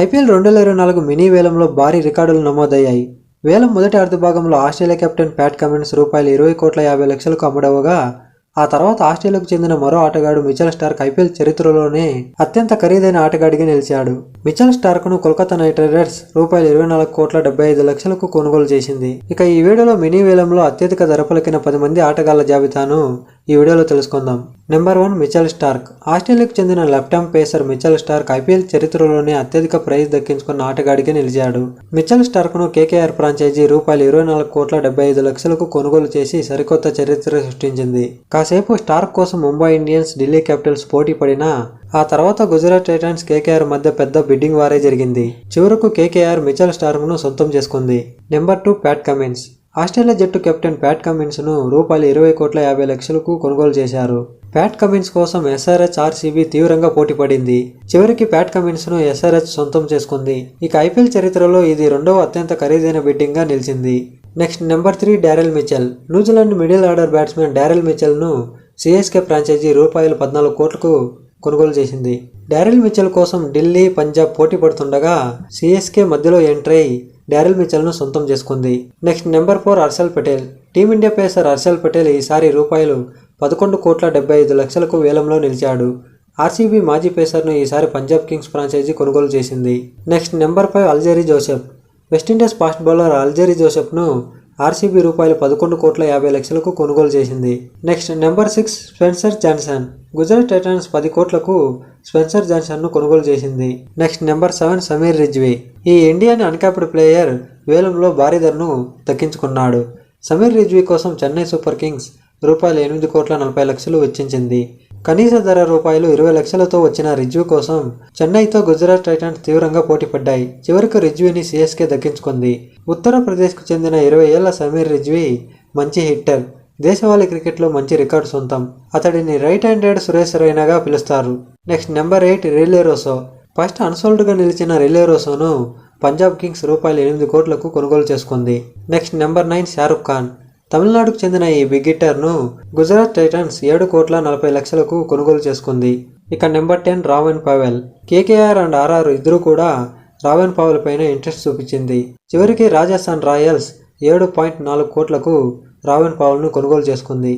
IPL 2024 mini వేలంలో భారీ రికార్డులు నమోదయ్యాయి. వేలం మొదటి అర్ధభాగంలో ఆస్ట్రేలియా కెప్టెన్ ప్యాట్ కమిన్స్ ₹20,50,00,000కు అమ్ముడవగా, ఆ తర్వాత ఆస్ట్రేలియాకు చెందిన మరో ఆటగాడు మిచెల్ స్టార్క్ ఐపీఎల్ చరిత్రలోనే అత్యంత ఖరీదైన ఆటగాడిగా నిలిచాడు. మిచెల్ స్టార్క్ను కోల్కతా నైట్ రైడర్స్ ₹24,75,00,000కు కొనుగోలు చేసింది. ఇక ఈ వీడియోలో మినీ వేలంలో అత్యధిక ధర పలికిన 10 మంది ఆటగాళ్ల జాబితాను ఈ వీడియోలో తెలుసుకుందాం. Number 1 Mitchell Starc. ఆస్ట్రేలియాకు చెందిన left arm pacer Mitchell Starc IPL చరిత్రలోనే అత్యధిక ప్రైజ్ దక్కించుకున్న ఆటగాడిగా నిలిచాడు. మిచెల్ స్టార్క్ను కేకేఆర్ ఫ్రాంచైజీ ₹24,75,00,000కు కొనుగోలు చేసి సరికొత్త చరిత్ర సృష్టించింది. కాసేపు స్టార్క్ కోసం ముంబై ఇండియన్స్, ఢిల్లీ క్యాపిటల్స్ పోటీ పడినా ఆ తర్వాత గుజరాత్ టైటన్స్, కేకేఆర్ మధ్య పెద్ద బిడ్డింగ్ వారే జరిగింది. చివరకు కేకేఆర్ మిచెల్ స్టార్క్ను సొంతం చేసుకుంది. Number 2 Pat Cummins. ఆస్ట్రేలియా జట్టు కెప్టెన్ ప్యాట్ కమిన్స్ను ₹20,50,00,000కు కొనుగోలు చేశారు. ప్యాట్ కమిన్స్ కోసం ఎస్ఆర్హెచ్, ఆర్సీబీ తీవ్రంగా పోటీపడింది. చివరికి ప్యాట్ కమిన్స్ను ఎస్ఆర్హెచ్ సొంతం చేసుకుంది. ఇక ఐపీఎల్ చరిత్రలో ఇది రెండవ అత్యంత ఖరీదైన బిడ్డింగ్గా నిలిచింది. Next number 3 Daryl Mitchell. New Zealand middle order batsmen Daryl మిచెల్ను సిఎస్కే ఫ్రాంచైజీ ₹14 కోట్లకు కొనుగోలు చేసింది. డారెల్ మిచెల్ కోసం ఢిల్లీ, పంజాబ్ పోటీ పడుతుండగా సిఎస్కే మధ్యలో ఎంట్రై డారెల్ మిచెల్ను సొంతం చేసుకుంది. Next number 4 Harshal Patel. Team India pacer Harshal Patel ఈసారి ₹11,75,00,000కు వేలంలో నిలిచాడు. ఆర్సీబీ మాజీ పేసర్ను ఈసారి పంజాబ్ కింగ్స్ ఫ్రాంచైజీ కొనుగోలు చేసింది. Next number 5 Alzarri Joseph. West Indies fast bowler Alzarri జోసెఫ్ను ఆర్సీబీ ₹11,50,00,000కు కొనుగోలు చేసింది. Next number 6 Spencer Johnson. Gujarat Titans 10 కోట్లకు స్పెన్సర్ జాన్సన్ను కొనుగోలు చేసింది. Next number 7 Sameer Rizvi. ఈ ఇండియన్ అన్క్యాప్డ్ ప్లేయర్ వేలంలో భారీ ధరను దక్కించుకున్నాడు. సమీర్ రిజ్వీ కోసం చెన్నై సూపర్ కింగ్స్ ₹8,40,00,000 వెచ్చించింది. కనీస ధర ₹20,00,000తో వచ్చిన రిజ్వీ కోసం చెన్నైతో గుజరాత్ టైటన్స్ తీవ్రంగా పోటీపడ్డాయి. చివరికి రిజ్వీని సిఎస్కే దక్కించుకుంది. ఉత్తరప్రదేశ్కు చెందిన 20 ఏళ్ల సమీర్ రిజ్వీ మంచి హిట్టర్. దేశవాళీ క్రికెట్లో మంచి రికార్డు సొంతం. అతడిని రైట్ హ్యాండెడ్ సురేష్ రైనాగా పిలుస్తారు. Next number 8 Rilee Rossouw. First అన్సోల్డ్గా నిలిచిన రిలే రోసోను పంజాబ్ కింగ్స్ ₹8 కోట్లకు కొనుగోలు చేసుకుంది. Next number 9 Shahrukh Khan. తమిళనాడుకు చెందిన ఈ బిగ్ హిట్టర్ను గుజరాత్ టైటన్స్ ₹7,40,00,000కు కొనుగోలు చేసుకుంది. ఇక number 10 Rovman Powell. KKR and RR ఇద్దరు కూడా రావెన్ పవెల్ పైన ఇంట్రెస్ట్ చూపించింది. చివరికి రాజస్థాన్ రాయల్స్ 7.4 కోట్లకు రావెన్ పవెల్ను కొనుగోలు చేసుకుంది.